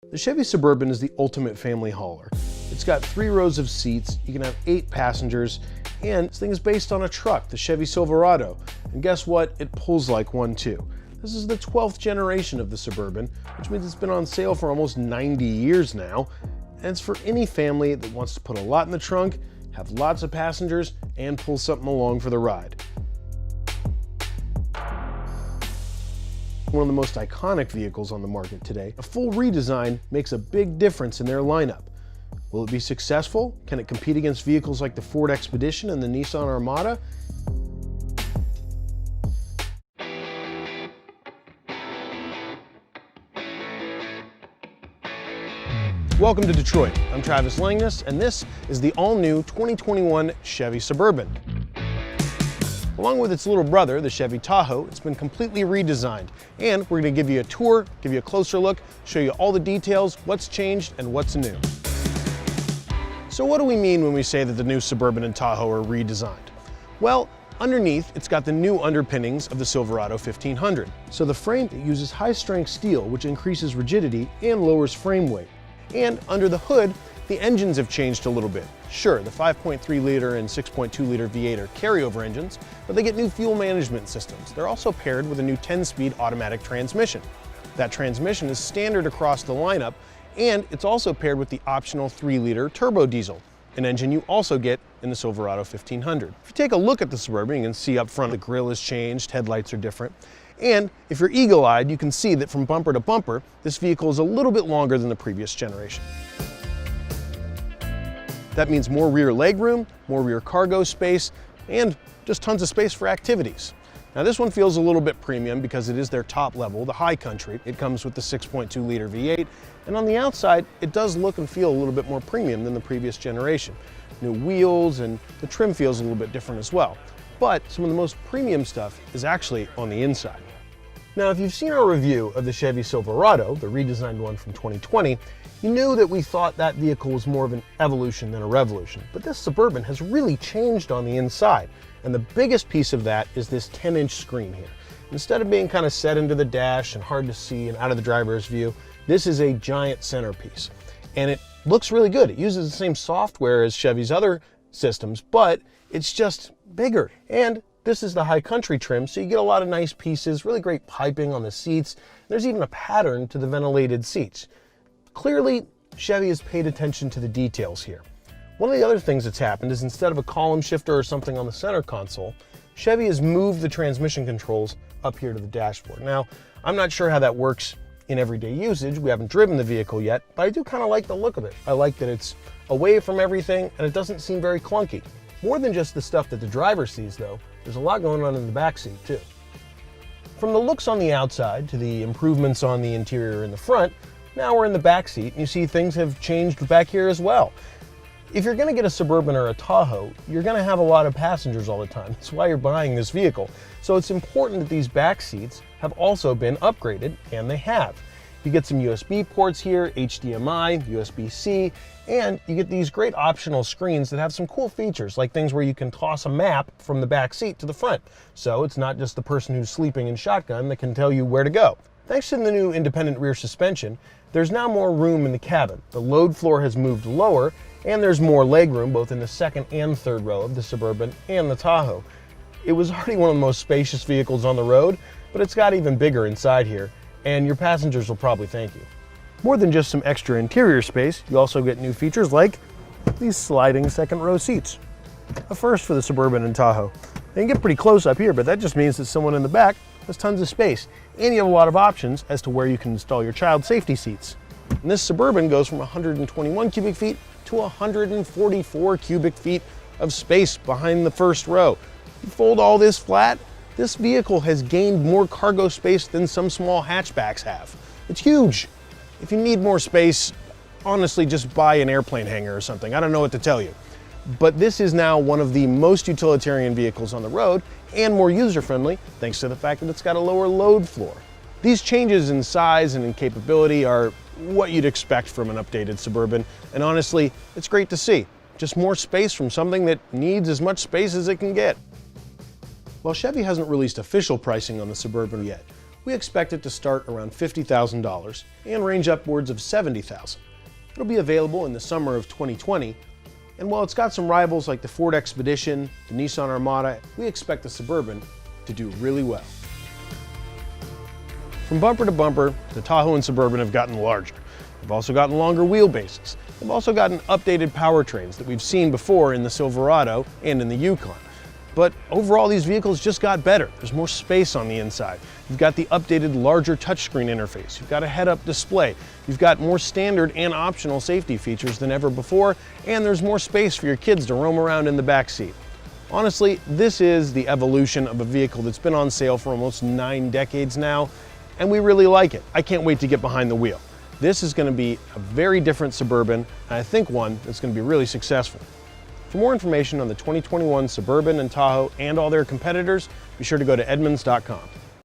The Chevy Suburban is the ultimate family hauler. It's got 3 rows of seats, you can have 8 passengers, and this thing is based on a truck, the Chevy Silverado. And guess what? It pulls like one too. This is the 12th generation of the Suburban, which means it's been on sale for almost 90 years now. And it's for any family that wants to put a lot in the trunk, have lots of passengers, and pull something along for the ride. One of the most iconic vehicles on the market today, a full redesign makes a big difference in their lineup. Will it be successful? Can it compete against vehicles like the Ford Expedition and the Nissan Armada? Welcome to Detroit. I'm Travis Langness, and this is the all-new 2021 Chevy Suburban. Along with its little brother, the Chevy Tahoe, it's been completely redesigned. And we're going to give you a tour, give you a closer look, show you all the details, what's changed, and what's new. So what do we mean when we say that the new Suburban and Tahoe are redesigned? Well, underneath, it's got the new underpinnings of the Silverado 1500. So the frame uses high-strength steel, which increases rigidity and lowers frame weight. And under the hood, the engines have changed a little bit. Sure, the 5.3-liter and 6.2-liter V8 are carryover engines, but they get new fuel management systems. They're also paired with a new 10-speed automatic transmission. That transmission is standard across the lineup, and it's also paired with the optional 3-liter turbo diesel, an engine you also get in the Silverado 1500. If you take a look at the Suburban, you can see up front the grille has changed, headlights are different. And if you're eagle-eyed, you can see that from bumper to bumper, this vehicle is a little bit longer than the previous generation. That means more rear legroom, more rear cargo space, and just tons of space for activities. Now this one feels a little bit premium because it is their top level, the high country. It comes with the 6.2-liter V8, and on the outside, it does look and feel a little bit more premium than the previous generation. New wheels, and the trim feels a little bit different as well. But some of the most premium stuff is actually on the inside. Now, if you've seen our review of the Chevy Silverado, the redesigned one from 2020, you knew that we thought that vehicle was more of an evolution than a revolution. But this Suburban has really changed on the inside. And the biggest piece of that is this 10-inch screen here. Instead of being kind of set into the dash and hard to see and out of the driver's view, this is a giant centerpiece. And it looks really good. It uses the same software as Chevy's other systems, but it's just bigger. And this is the high country trim, so you get a lot of nice pieces, really great piping on the seats. There's even a pattern to the ventilated seats. Clearly, Chevy has paid attention to the details here. One of the other things that's happened is instead of a column shifter or something on the center console, Chevy has moved the transmission controls up here to the dashboard. Now, I'm not sure how that works in everyday usage. We haven't driven the vehicle yet, but I do kind of like the look of it. I like that it's away from everything and it doesn't seem very clunky. More than just the stuff that the driver sees though, there's a lot going on in the back seat too. From the looks on the outside to the improvements on the interior in the front, now we're in the back seat and you see things have changed back here as well. If you're going to get a Suburban or a Tahoe, you're going to have a lot of passengers all the time. That's why you're buying this vehicle. So it's important that these back seats have also been upgraded, and they have. You get some USB ports here, HDMI, USB-C, and you get these great optional screens that have some cool features, like things where you can toss a map from the back seat to the front. So it's not just the person who's sleeping in shotgun that can tell you where to go. Thanks to the new independent rear suspension, there's now more room in the cabin. The load floor has moved lower, and there's more legroom both in the second and third row of the Suburban and the Tahoe. It was already one of the most spacious vehicles on the road, but it's got even bigger inside here, and your passengers will probably thank you. More than just some extra interior space, you also get new features like these sliding second row seats. A first for the Suburban and Tahoe. They can get pretty close up here, but that just means that someone in the back has tons of space, and you have a lot of options as to where you can install your child safety seats. And this Suburban goes from 121 cubic feet to 144 cubic feet of space behind the first row. You fold all this flat, this vehicle has gained more cargo space than some small hatchbacks have. It's huge. If you need more space, honestly, just buy an airplane hangar or something. I don't know what to tell you. But this is now one of the most utilitarian vehicles on the road and more user-friendly thanks to the fact that it's got a lower load floor. These changes in size and in capability are what you'd expect from an updated Suburban, and honestly, it's great to see. Just more space from something that needs as much space as it can get. While Chevy hasn't released official pricing on the Suburban yet, we expect it to start around $50,000 and range upwards of $70,000. It'll be available in the summer of 2020, and while it's got some rivals like the Ford Expedition, the Nissan Armada, we expect the Suburban to do really well. From bumper to bumper, the Tahoe and Suburban have gotten larger. They've also gotten longer wheelbases. They've also gotten updated powertrains that we've seen before in the Silverado and in the Yukon. But overall, these vehicles just got better. There's more space on the inside. You've got the updated larger touchscreen interface. You've got a head-up display. You've got more standard and optional safety features than ever before, and there's more space for your kids to roam around in the back seat. Honestly, this is the evolution of a vehicle that's been on sale for almost 9 decades now, and we really like it. I can't wait to get behind the wheel. This is going to be a very different Suburban, and I think one that's going to be really successful. For more information on the 2021 Suburban and Tahoe and all their competitors, be sure to go to Edmunds.com.